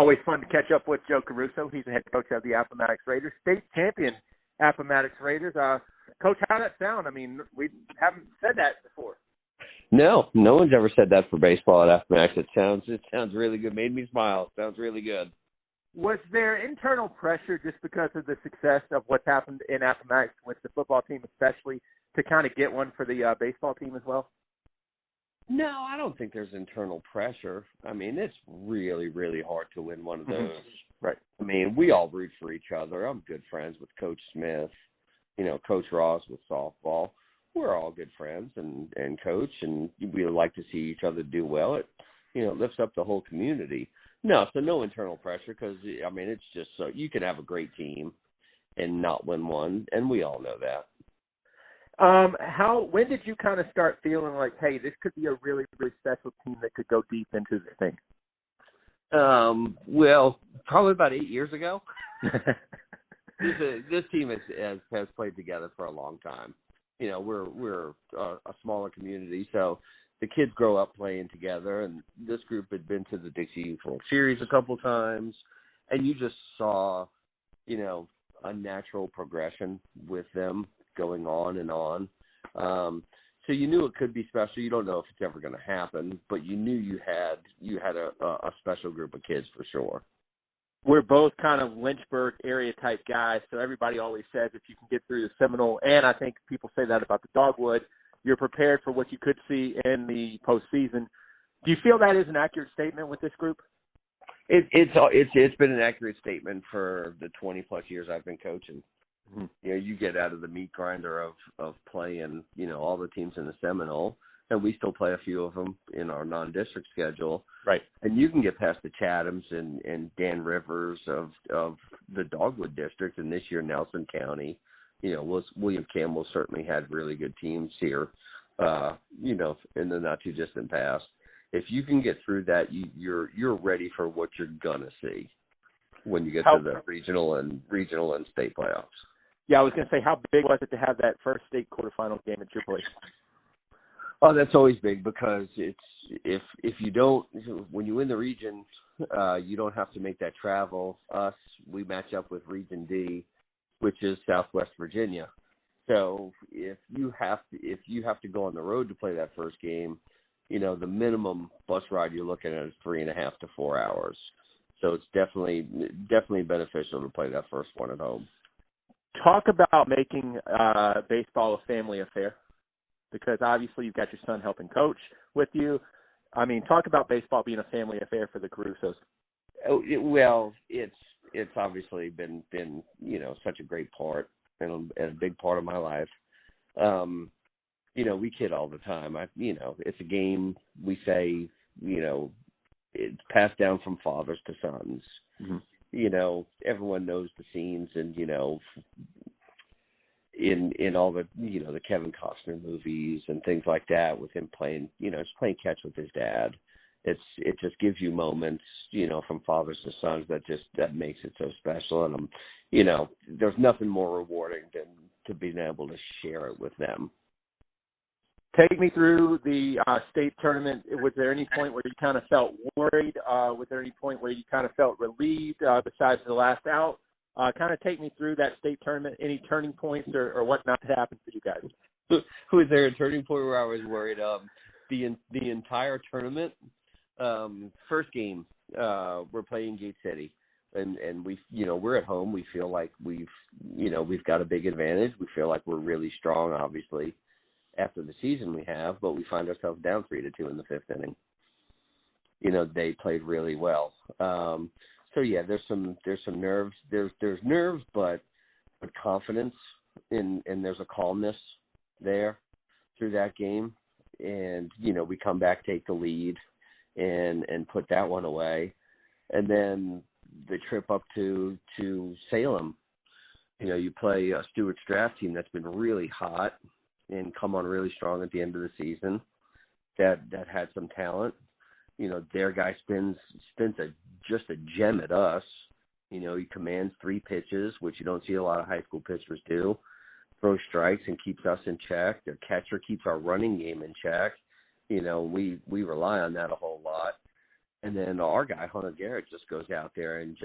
Always fun to catch up with Joe Caruso. He's the head coach of the Appomattox Raiders, state champion Appomattox Raiders. Coach, how'd that sound? I mean, we haven't said that before. No one's ever said that for baseball at Appomattox. It sounds really good. Made me smile. Sounds really good. Was there internal pressure just because of the success of what's happened in Appomattox with the football team especially to kind of get one for the baseball team as well? No, I don't think there's internal pressure. I mean, it's really, really hard to win one of those. Mm-hmm. Right. I mean, we all root for each other. I'm good friends with Coach Smith, Coach Ross with softball. We're all good friends and coach, and we like to see each other do well. It, lifts up the whole community. No, so no internal pressure because, I mean, it's just so you can have a great team and not win one, and we all know that. When did you kind of start feeling like, hey, this could be a really, really special team that could go deep into the thing? Well, probably about 8 years ago. This team has played together for a long time. We're a smaller community, so the kids grow up playing together, and this group had been to the Dixie Youth World Series a couple times, and you just saw, a natural progression with them going on and on. So you knew it could be special. You don't know if it's ever going to happen, but you knew you had a special group of kids for sure. We're both kind of Lynchburg area type guys, so everybody always says if you can get through the Seminole, and I think people say that about the Dogwood, you're prepared for what you could see in the postseason. Do you feel that is an accurate statement with this group? It's been an accurate statement for the 20 plus years I've been coaching. Mm-hmm. You get out of the meat grinder of playing, all the teams in the Seminole, and we still play a few of them in our non-district schedule. Right. And you can get past the Chathams and Dan Rivers of the Dogwood District, and this year Nelson County. William Campbell certainly had really good teams here, in the not too distant past. If you can get through that, you're ready for what you're gonna see when you get to the regional and state playoffs. Yeah, I was going to say, how big was it to have that first state quarterfinal game at your place? Oh, that's always big because it's if you don't, when you win the region, you don't have to make that travel. We match up with Region D, which is Southwest Virginia. So if you have to go on the road to play that first game, the minimum bus ride you're looking at is 3.5 to 4 hours. So it's definitely beneficial to play that first one at home. Talk about making baseball a family affair, because obviously you've got your son helping coach with you. I mean, talk about baseball being a family affair for the Carusos. It's obviously been such a great part and a big part of my life. We kid all the time. It's a game. We say, it's passed down from fathers to sons. Mm-hmm. Everyone knows the scenes and, in all the, the Kevin Costner movies and things like that with him playing, just playing catch with his dad. It just gives you moments, from fathers to sons that makes it so special. And, there's nothing more rewarding than to being able to share it with them. Take me through the state tournament. Was there any point where you kind of felt worried? Was there any point where you kind of felt relieved besides the last out? Kind of take me through that state tournament, any turning points or whatnot happened for you guys? Was there a turning point where I was worried? The entire tournament, first game, we're playing Gate City. And we're at home. We feel like we've got a big advantage. We feel like we're really strong, obviously, after the season we have, but we find ourselves down 3-2 in the fifth inning. They played really well. So yeah, there's some nerves. There's nerves, but confidence and there's a calmness there through that game. And we come back, take the lead, and put that one away. And then the trip up to Salem, you play a Stewart's draft team that's been really hot and come on really strong at the end of the season. That had some talent. Their guy spins just a gem at us. He commands 3 pitches, which you don't see a lot of high school pitchers do. Throws strikes and keeps us in check. Their catcher keeps our running game in check. We rely on that a whole lot. And then our guy, Hunter Garrett, just goes out there and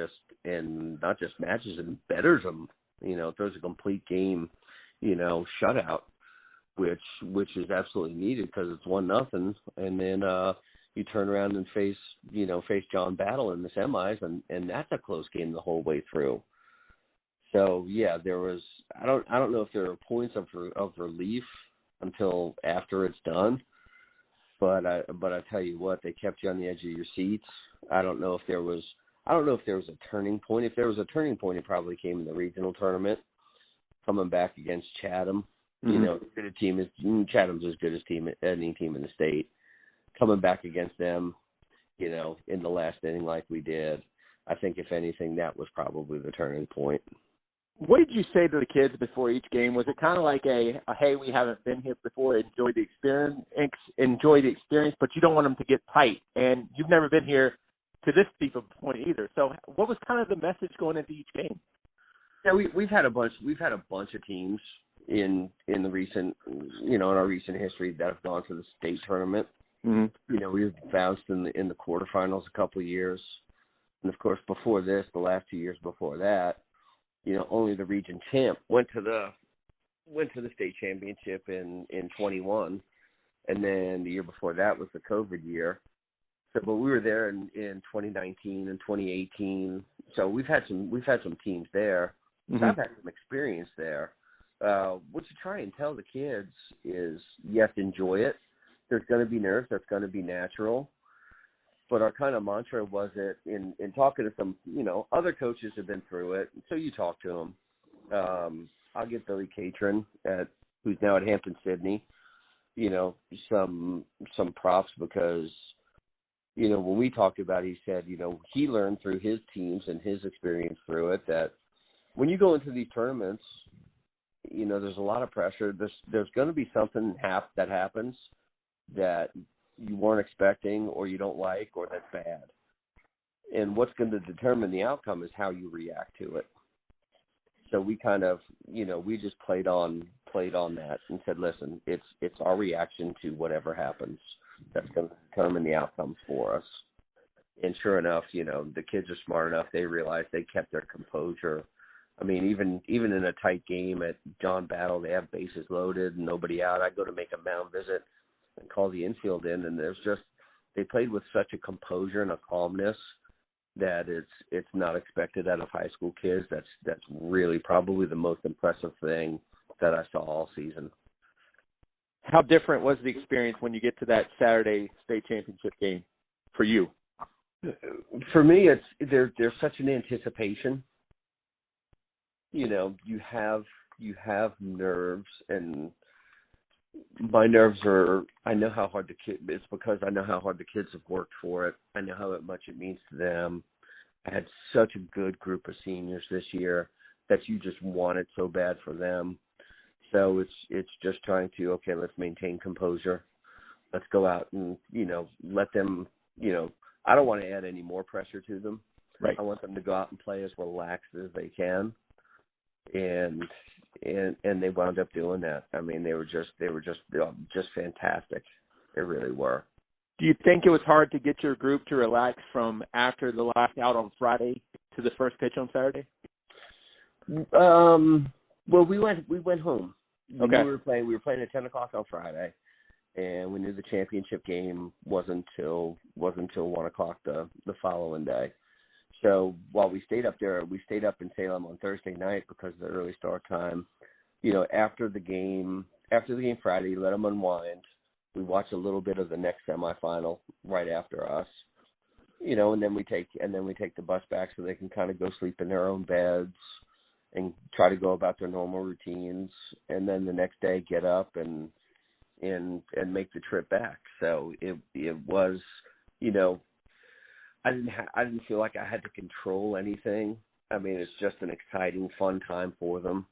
not just matches and betters them, throws a complete game, shutout, which is absolutely needed because it's 1-0. And then you turn around and face John Battle in the semis, and that's a close game the whole way through. So yeah, there was, I don't know if there are points of relief until after it's done. But I tell you what, they kept you on the edge of your seats. I don't know if there was a turning point. If there was a turning point, it probably came in the regional tournament, coming back against Chatham. Mm-hmm. Chatham's as good as any team in the state. Coming back against them, in the last inning like we did, I think if anything, that was probably the turning point. What did you say to the kids before each game? Was it kind of like a hey, we haven't been here before, enjoy the experience, but you don't want them to get tight, and you've never been here to this deep of a point either. So, what was kind of the message going into each game? Yeah, we've had a bunch of teams in the recent, in our recent history that have gone to the state tournament. Mm-hmm. We've bounced in the quarterfinals a couple of years, and of course before this, the last 2 years before that. Only the region champ went to the state championship in 21, and then the year before that was the COVID year. So, but we were there in 2019 and 2018. So we've had some teams there. Mm-hmm. So I've had some experience there. What you try and tell the kids is, yes, enjoy it. There's going to be nerves. That's going to be natural. But our kind of mantra was it in talking to some, other coaches have been through it. So you talk to them. I'll give Billy Catron, who's now at Hampton Sydney, some props because, when we talked about it, he said, he learned through his teams and his experience through it that when you go into these tournaments, there's a lot of pressure. There's going to be something that happens that you weren't expecting or you don't like or that's bad. And what's going to determine the outcome is how you react to it. So we kind of, we just played on that and said, listen, it's our reaction to whatever happens that's going to determine the outcomes for us. And sure enough, the kids are smart enough. They realized they kept their composure. I mean, even in a tight game at John Battle, they have bases loaded and nobody out. I go to make a mound visit and call the infield in, and they played with such a composure and a calmness that it's not expected out of high school kids. That's really probably the most impressive thing that I saw all season. How different was the experience when you get to that Saturday state championship game for you? For me, there's such an anticipation. You have nerves, and my nerves are, I know how hard it's because I know how hard the kids have worked for it. I know how much it means to them. I had such a good group of seniors this year that you just want it so bad for them. So it's just trying to, okay, let's maintain composure. Let's go out and, let them, I don't want to add any more pressure to them. Right. I want them to go out and play as relaxed as they can. And they wound up doing that. I mean, they were just fantastic. They really were. Do you think it was hard to get your group to relax from after the last out on Friday to the first pitch on Saturday? Well, we went home. Okay. We were playing at 10 o'clock on Friday, and we knew the championship game wasn't till 1 o'clock the following day. So while we stayed up in Salem on Thursday night because of the early start time. After the game Friday, let them unwind. We watched a little bit of the next semifinal right after us, and then we take the bus back so they can kind of go sleep in their own beds and try to go about their normal routines, and then the next day get up and make the trip back. So it was, I didn't feel like I had to control anything. I mean, it's just an exciting, fun time for them.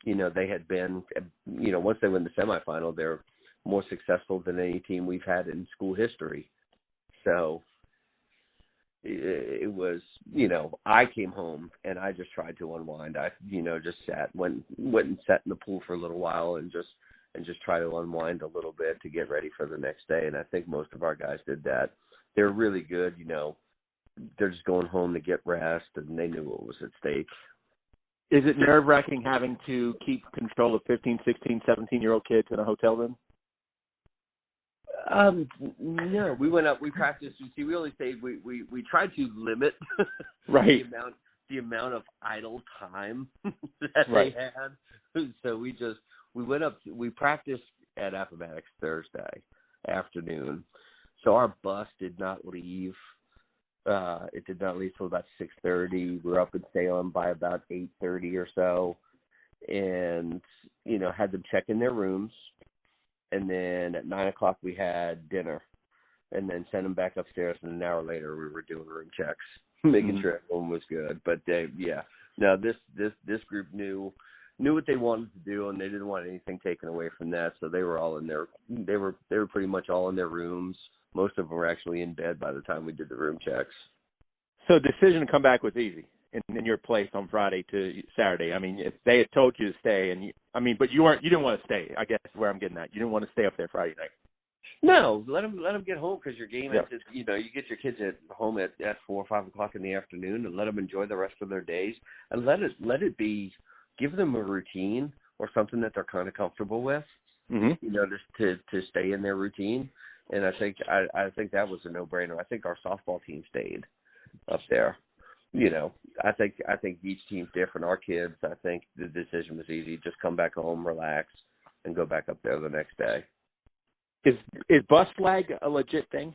They had been, once they win the semifinal, they're more successful than any team we've had in school history. So it was, I came home and I just tried to unwind. I, just went and sat in the pool for a little while and just try to unwind a little bit to get ready for the next day. And I think most of our guys did that. They're really good, they're just going home to get rest, and they knew what was at stake. Is it nerve-wracking having to keep control of 15, 16, 17-year-old kids in a hotel room? No, we went up. We practiced. You see, we only stayed. We tried to limit Right. the amount of idle time that Right. they had. So we went up. We practiced at Appomattox Thursday afternoon. So our bus did not leave. It did not leave till about 6:30. We were up in Salem by about 8:30 or so, and had them check in their rooms. And then at 9 o'clock we had dinner, and then sent them back upstairs. And an hour later we were doing room checks, making sure everyone was good. But this group knew what they wanted to do, and they didn't want anything taken away from that. So they were all in their. They were pretty much all in their rooms. Most of them were actually in bed by the time we did the room checks. So the decision to come back was easy in your place on Friday to Saturday. I mean, if they had told you to stay, but you didn't want to stay. I guess is where I'm getting at. You didn't want to stay up there Friday night. No, let them get home, because your game Yep. is, you get your kids at home at 4 or 5 o'clock in the afternoon, and let them enjoy the rest of their days, and let it be, give them a routine or something that they're kind of comfortable with, just to stay in their routine. And I think that was a no-brainer. I think our softball team stayed up there. I think each team's different. Our kids, I think the decision was easy. Just come back home, relax, and go back up there the next day. Is bus flag a legit thing?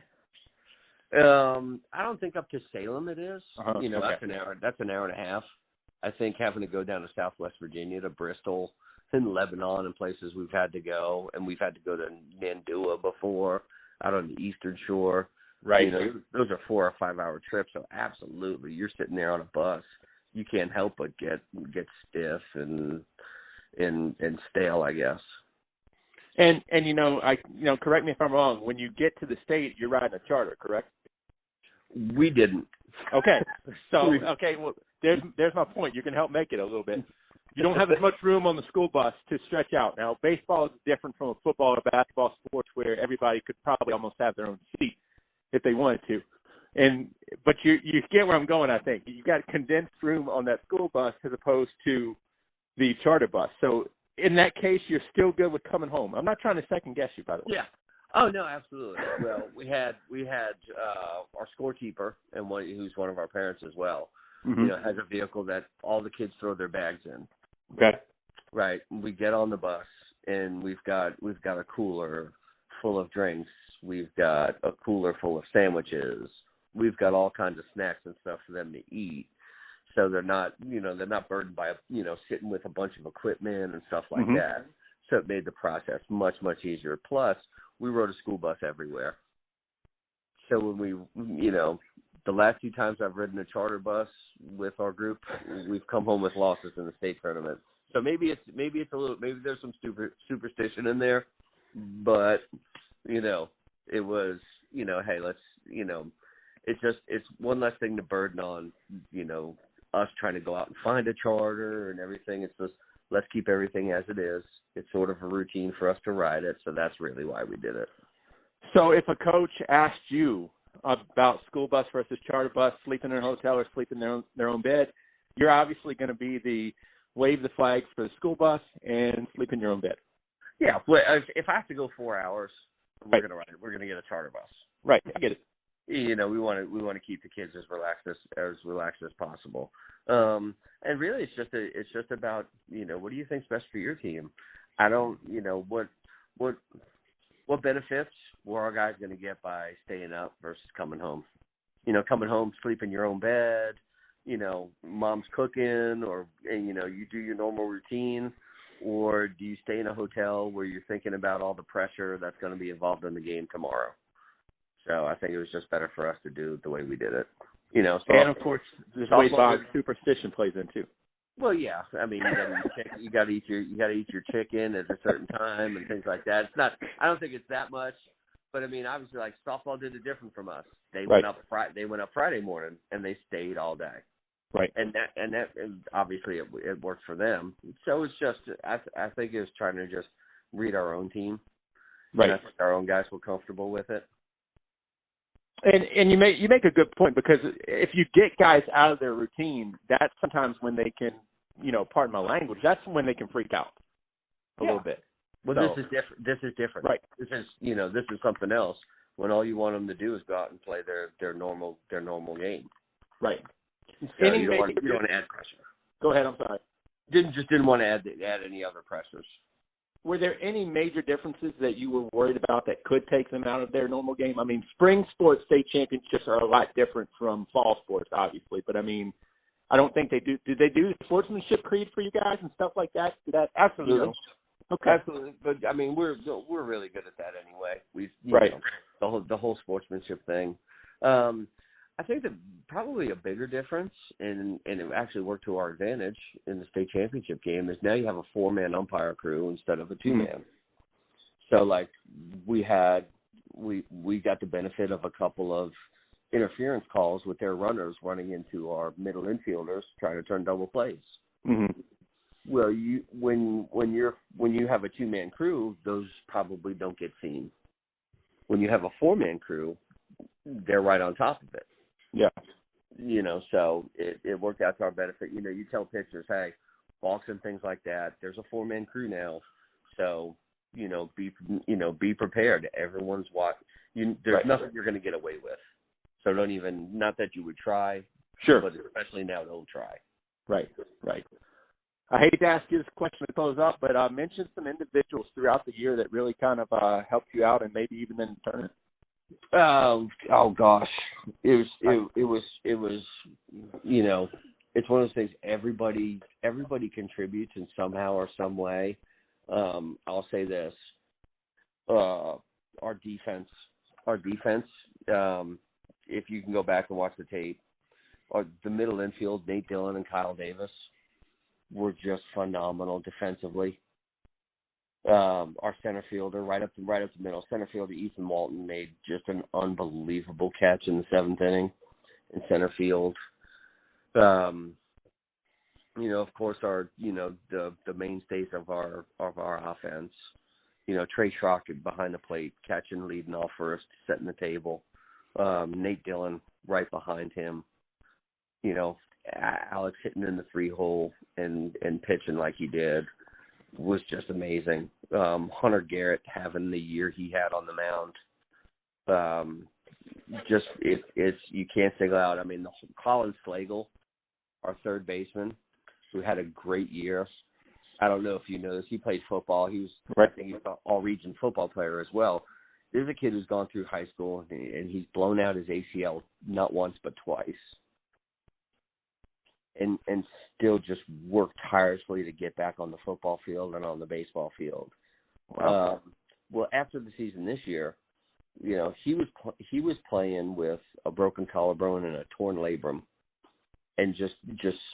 I don't think up to Salem it is. Okay. That's an hour and a half. I think having to go down to Southwest Virginia, to Bristol and Lebanon and places we've had to go, and we've had to go to Nandua before, out on the Eastern Shore. Right. Those are 4 or 5 hour trips. So absolutely, you're sitting there on a bus. You can't help but get stiff and stale, I guess. And correct me if I'm wrong. When you get to the state, you're riding a charter, correct? We didn't. Okay. So well, there's my point. You can help make it a little bit. You don't have as much room on the school bus to stretch out. Now, baseball is different from a football or basketball sports where everybody could probably almost have their own seat if they wanted to. But you get where I'm going, I think. You got condensed room on that school bus as opposed to the charter bus. So in that case, you're still good with coming home. I'm not trying to second guess you, by the way. Yeah. Oh no, absolutely. Well, we had our scorekeeper, and who's one of our parents as well. Has a vehicle that all the kids throw their bags in. Okay. Right. We get on the bus, and we've got a cooler full of drinks. We've got a cooler full of sandwiches. We've got all kinds of snacks and stuff for them to eat. So they're not burdened by, sitting with a bunch of equipment and stuff like that. So it made the process much, much easier. Plus, we rode a school bus everywhere. So when we, the last few times I've ridden a charter bus with our group, we've come home with losses in the state tournament. So maybe there's some superstition in there, but it was, hey, let's, it's one less thing to burden on, us trying to go out and find a charter and everything. It's just, let's keep everything as it is. It's sort of a routine for us to ride it. So that's really why we did it. So if a coach asked you about school bus versus charter bus, sleeping in a hotel or sleeping in their own bed, you're obviously going to be the wave the flag for the school bus and sleep in your own bed. Yeah. Well, if I have to go 4 hours, we're going to ride it. We're going to get a charter bus. Right. I get it. We want to keep the kids as relaxed as possible. And really, it's just about, what do you think's best for your team? I don't, what benefits were our guys going to get by staying up versus coming home? Coming home, sleep in your own bed, mom's cooking, or, you do your normal routine, or do you stay in a hotel where you're thinking about all the pressure that's going to be involved in the game tomorrow? So I think it was just better for us to do the way we did it. So, and of course, this way Bob's superstition plays in too. Well, yeah. I mean, you got to eat your chicken at a certain time and things like that. It's not. I don't think it's that much, but I mean, obviously, like softball did it different from us. They went up Friday morning and they stayed all day. Right. And obviously it worked for them. So it's just I think it was trying to just read our own team. Right. And I think our own guys were comfortable with it. And you make a good point, because if you get guys out of their routine, that's sometimes when they can, pardon my language, that's when they can freak out a little bit. Well, so, this is different. This is different. Right. This is something else. When all you want them to do is go out and play their normal game. Right. So you don't want to add pressure. Go ahead. I'm sorry. Didn't want to add any other pressures. Were there any major differences that you were worried about that could take them out of their normal game? I mean, spring sports state championships are a lot different from fall sports, obviously. But, I mean, I don't think they do. Did they do sportsmanship creed for you guys and stuff like that? Absolutely. Okay. Absolutely. But, I mean, we're really good at that anyway. Right. The whole sportsmanship thing. I think that probably a bigger difference, and it actually worked to our advantage in the state championship game, is now you have a 4-man umpire crew instead of a 2-man. Mm-hmm. So, like, we got the benefit of a couple of interference calls with their runners running into our middle infielders trying to turn double plays. Mm-hmm. Well, when you have a 2-man crew, those probably don't get seen. When you have a 4-man crew, they're right on top of it. Yeah. So it worked out to our benefit. You tell pitchers, hey, balks and things like that, there's a 4-man crew now. So, be prepared. Everyone's watching. There's nothing you're going to get away with. So not that you would try. Sure. But especially now, don't try. Right. I hate to ask you this question to close up, but mention some individuals throughout the year that really kind of helped you out, and maybe even in the tournament. Oh gosh, it was it's one of those things. Everybody contributes in somehow or some way. I'll say this: our defense. If you can go back and watch the tape, the middle infield, Nate Dillon and Kyle Davis, were just phenomenal defensively. Our center fielder, right up the middle, center fielder Ethan Walton made just an unbelievable catch in the 7th inning in center field. Of course, our the mainstays of our offense. Trey Schrock behind the plate, catching, leading off first, setting the table. Nate Dillon right behind him. Alex hitting in the 3-hole and pitching like he did was just amazing. Hunter Garrett having the year he had on the mound. It's you can't single out. I mean, Colin Slagle, our third baseman, who had a great year. I don't know if you know this. He played football. He was, I think he was an all-region football player as well. There's a kid who's gone through high school, and he's blown out his ACL not once but twice. And still just worked tirelessly to get back on the football field and on the baseball field. Wow. Well, after the season this year, he was playing with a broken collarbone and a torn labrum, and just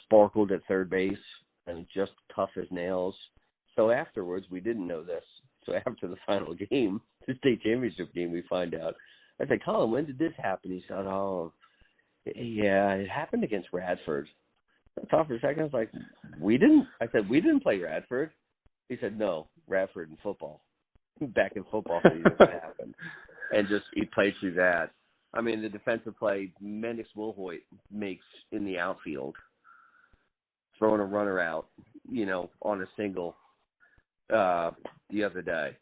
sparkled at third base and just tough as nails. So afterwards, we didn't know this. So after the final game, the state championship game, we find out. I said, Colin, when did this happen? He said, oh, yeah, it happened against Radford. I thought for a second, I was like, we didn't? I said, we didn't play Radford. He said, no, Radford in football. Back in football season, what happened. And he played through that. I mean, the defensive play, Mendix Wilhoit makes in the outfield, throwing a runner out, on a single the other day.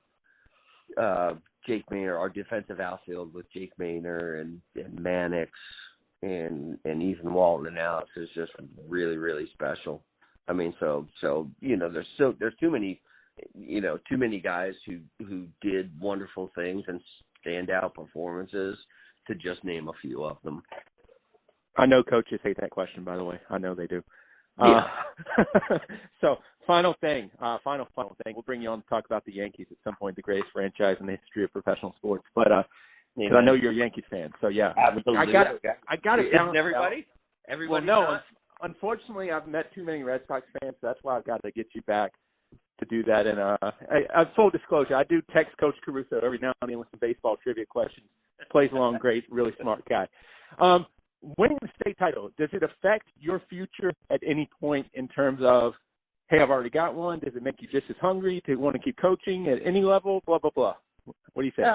Jake Maynor, our defensive outfield with Jake Maynor and Mannix and Ethan Walton and Alex is just really, really special. I mean, so there's too many guys who did wonderful things and standout performances to just name a few of them. I know coaches hate that question, by the way. I know they do. Yeah. So final thing. We'll bring you on to talk about the Yankees at some point, the greatest franchise in the history of professional sports. But because I know you're a Yankees fan, so yeah. Absolutely. I got to balance everybody? Everybody? Well, no. Unfortunately, I've met too many Red Sox fans, so that's why I've got to get you back to do that. And full disclosure, I do text Coach Caruso every now and then with some baseball trivia questions. Plays along great, really smart guy. Winning the state title, does it affect your future at any point in terms of, hey, I've already got one? Does it make you just as hungry to want to keep coaching at any level? Blah, blah, blah. What do you think?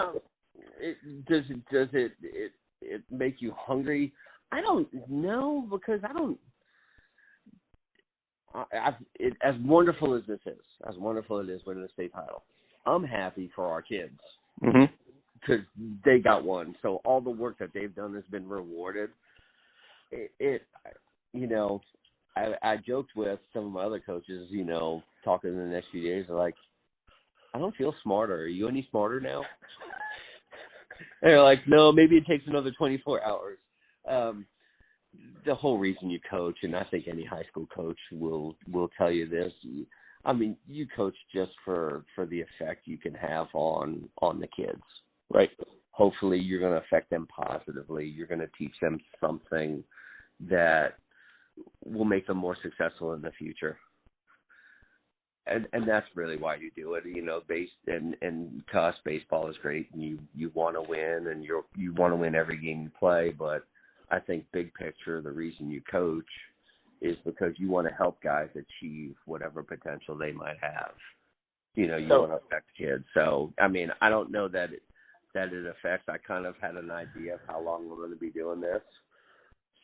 it make you hungry? I don't know, because as wonderful as this is, as wonderful it is winning a state title, I'm happy for our kids because they got one. So all the work that they've done has been rewarded. I joked with some of my other coaches, talking in the next few days, like, I don't feel smarter. Are you any smarter now? And they're like, no, maybe it takes another 24 hours. The whole reason you coach, and I think any high school coach will tell you this, I mean, you coach just for the effect you can have on the kids. Right. Hopefully you're going to affect them positively. You're going to teach them something that will make them more successful in the future. And that's really why you do it. And to us, baseball is great, and you want to win, and you want to win every game you play. But I think big picture, the reason you coach is because you want to help guys achieve whatever potential they might have. You want to affect kids. So, I mean, I don't know that it affects. I kind of had an idea of how long we're going to be doing this.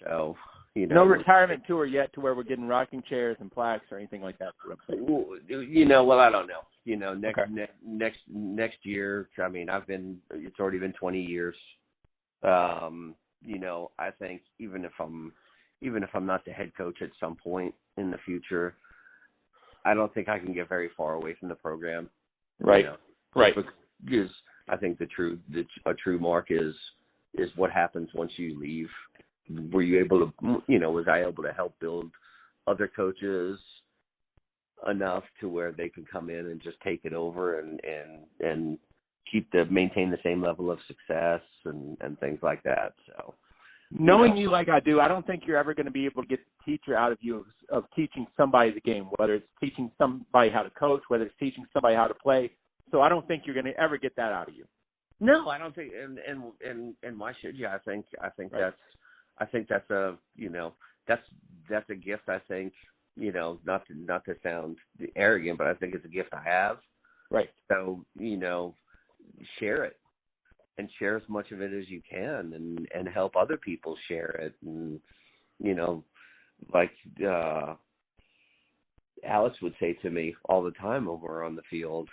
So, no retirement tour yet to where we're getting rocking chairs and plaques or anything like that. Well, I don't know. Next year, I mean, it's already been 20 years. I think even if I'm not the head coach at some point in the future, I don't think I can get very far away from the program. Right. Right. Because I think a true mark is what happens once you leave. Were you able to, was I able to help build other coaches enough to where they could come in and just take it over and maintain the same level of success and things like that. So, knowing you like I do, I don't think you're ever going to be able to get the teacher out of you of teaching somebody the game, whether it's teaching somebody how to coach, whether it's teaching somebody how to play. So I don't think you're going to ever get that out of you. No, I don't think, and why should you? I think right. that's a gift. I think, not to sound arrogant, but I think it's a gift I have. Right. So, share it, and share as much of it as you can, and help other people share it. And, like Alex would say to me all the time over on the field,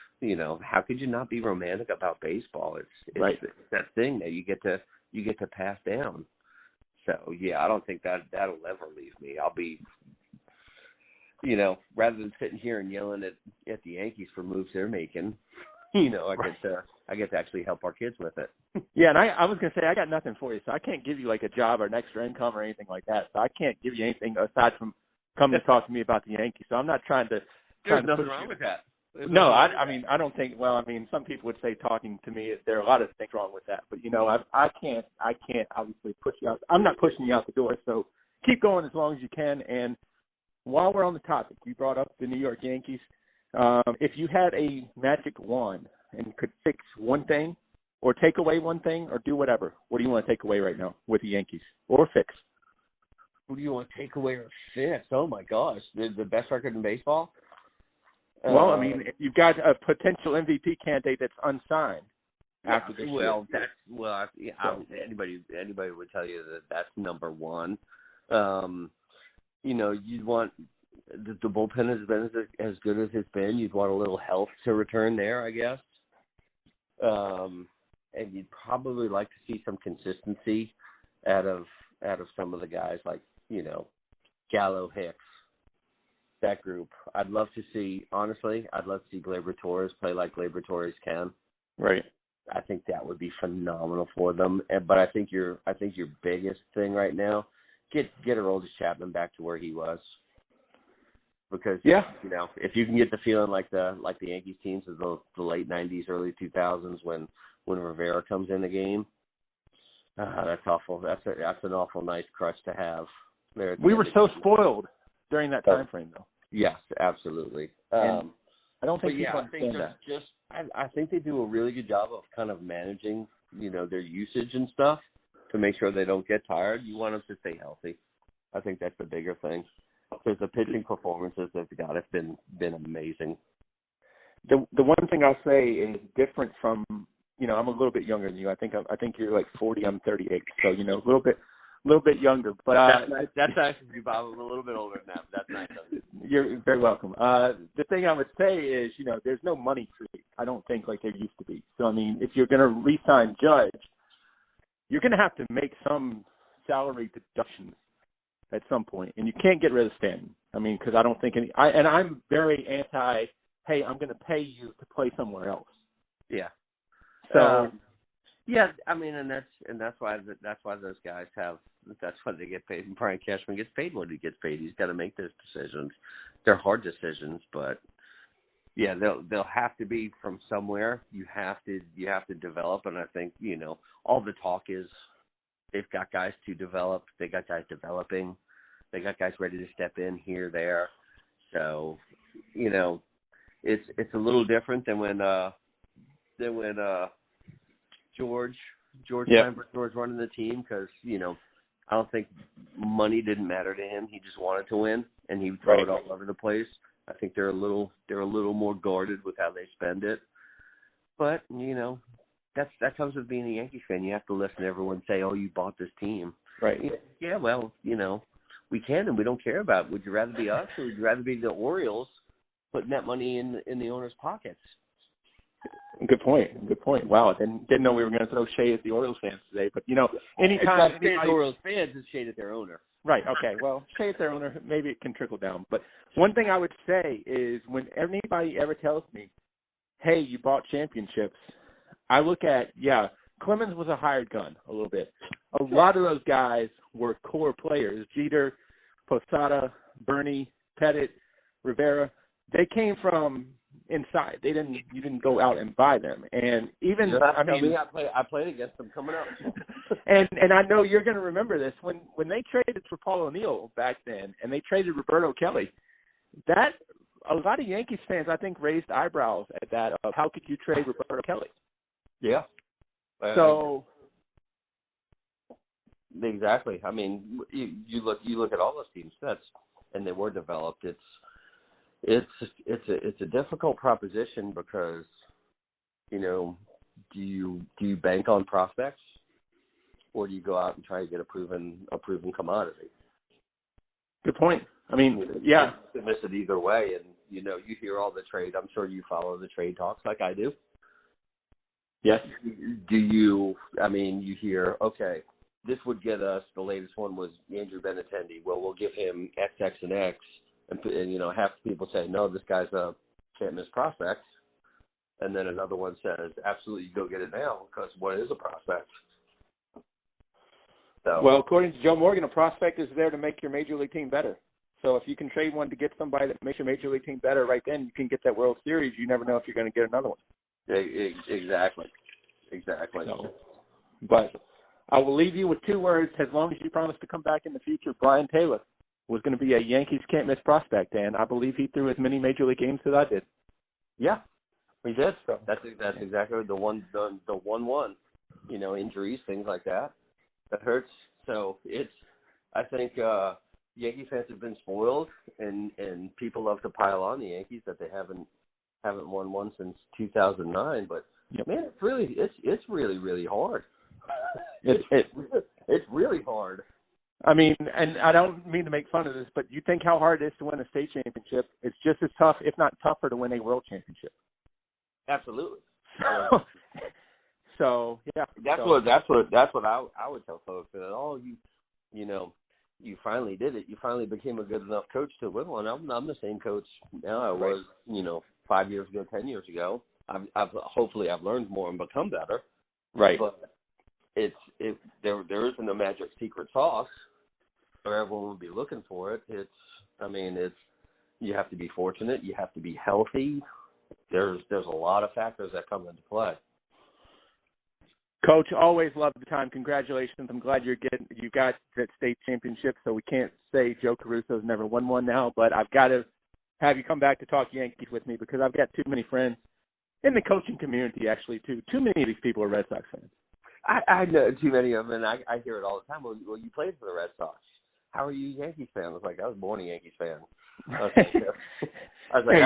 how could you not be romantic about baseball? It's right. that thing that you get to pass down. So, yeah, I don't think that'll ever leave me. I'll be, rather than sitting here and yelling at the Yankees for moves they're making, I get to actually help our kids with it. Yeah, and I was going to say, I got nothing for you, so I can't give you like a job or an extra income or anything like that. So I can't give you anything aside from coming to talk to me about the Yankees. So I'm not trying to. There's nothing wrong with that. No, I mean, I don't think. Well, I mean, some people would say talking to me. There are a lot of things wrong with that, but I can't obviously push you out. I'm not pushing you out the door. So keep going as long as you can. And while we're on the topic, you brought up the New York Yankees. If you had a magic wand and could fix one thing, or take away one thing, or do whatever, what do you want to take away right now with the Yankees, or fix? What do you want to take away or fix? Oh my gosh, the best record in baseball. Well, I mean, you've got a potential MVP candidate that's unsigned after this year. Anybody would tell you that's number one. You'd want the bullpen has been as good as it's been. You'd want a little health to return there, I guess. And you'd probably like to see some consistency out of some of the guys like Gallo, Hicks. That group. I'd love to see Gleyber Torres play like Gleyber Torres can. Right. I think that would be phenomenal for them. But I think your biggest thing right now, get Aroldis Chapman back to where he was. Because if you can get the feeling like the Yankees teams of the late '90s, early 2000s when Rivera comes in the game, that's awful. That's an awful nice crutch to have. We were so spoiled during that time frame, though. Yes, absolutely. I don't think people understand that. I think they do a really good job of kind of managing, their usage and stuff to make sure they don't get tired. You want them to stay healthy. I think that's the bigger thing. Because the pitching performances they've got have been amazing. The one thing I'll say is different from I'm a little bit younger than you. I think you're like 40. I'm 38. So a little bit younger. But that's nice of you, Bob. I'm a little bit older than that. But that's nice of you. You're very welcome. The thing I would say is, there's no money tree. I don't think like there used to be. So I mean, if you're going to re-sign Judge, you're going to have to make some salary deductions at some point, and you can't get rid of Stanton. I mean, because I don't think I'm very anti. Hey, I'm going to pay you to play somewhere else. Yeah. So. Yeah, I mean, and that's why those guys that's why they get paid. And Brian Cashman gets paid what he gets paid. He's got to make those decisions. They're hard decisions, but yeah, they'll have to be from somewhere. You have to develop, and I think all the talk is they've got guys to develop. They got guys developing. They got guys ready to step in here, there. So it's a little different than when George running the team, because I don't think money didn't matter to him. He just wanted to win, and he would throw it all over the place. I think they're a little more guarded with how they spend it. But that comes with being a Yankees fan. You have to listen to everyone say, "Oh, you bought this team." Right. Yeah. Well, we can, and we don't care about it. Would you rather be us, or would you rather be the Orioles putting that money in the owner's pockets? Good point. Wow, I didn't know we were going to throw shade at the Orioles fans today. But anytime it's not Orioles fans, it's shade at their owner. Right. Okay. Well, shade at their owner, maybe it can trickle down. But one thing I would say is when anybody ever tells me, "Hey, you bought championships," I look at Clemens was a hired gun a little bit. A lot of those guys were core players: Jeter, Posada, Bernie, Pettit, Rivera. They came from inside. You didn't go out and buy them. And even I played against them coming up. and I know you're going to remember this when they traded for Paul O'Neill back then, and they traded Roberto Kelly. That a lot of Yankees fans I think raised eyebrows at that of how could you trade Roberto Kelly? Yeah. So exactly. I mean, you look at all those teams and they were developed. It's a difficult proposition because, do you bank on prospects, or do you go out and try to get a proven commodity? Good point. I mean, yeah. You can miss it either way, and you hear all the trade. I'm sure you follow the trade talks like I do. Yes. Do you? I mean, you hear, okay, this would get us. The latest one was Andrew Benintendi. Well, we'll give him X, X, and X. And half the people say, no, this guy's a can't miss prospect. And then another one says, absolutely, go get it now, because what is a prospect? So, well, according to Joe Morgan, a prospect is there to make your major league team better. So if you can trade one to get somebody that makes your major league team better right then, you can get that World Series. You never know if you're going to get another one. Exactly. So, but I will leave you with two words. As long as you promise to come back in the future, Brian Taylor was going to be a Yankees can't-miss prospect, and I believe he threw as many major league games as I did. Yeah, he did. So that's exactly the 1-1. Injuries, things like that. That hurts. So I think Yankee fans have been spoiled, and people love to pile on the Yankees that they haven't won one since 2009. But man, it's really hard. It's really hard. I mean, and I don't mean to make fun of this, but you think how hard it is to win a state championship. It's just as tough, if not tougher, to win a world championship. Absolutely. So yeah. That's what I would tell folks. That you finally did it. You finally became a good enough coach to win one. I'm the same coach now I was 5 years ago, 10 years ago. Hopefully I've learned more and become better. Right. But there isn't a magic secret sauce, or everyone would be looking for it. You have to be fortunate. You have to be healthy. There's a lot of factors that come into play. Coach, always love the time. Congratulations. I'm glad you got that state championship, so we can't say Joe Caruso's never won one now, but I've got to have you come back to talk Yankees with me because I've got too many friends in the coaching community, actually, too. Too many of these people are Red Sox fans. I know too many of them, and I hear it all the time. Well, you played for the Red Sox. How are you a Yankees fan? I was like, I was born a Yankees fan. I was like,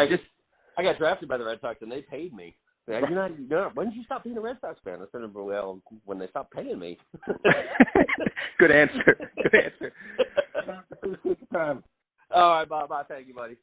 I got drafted by the Red Sox, and they paid me. Yeah, when did you stop being a Red Sox fan? I said, well, when they stopped paying me. Good answer. Good answer. All right, Bob. Thank you, buddy.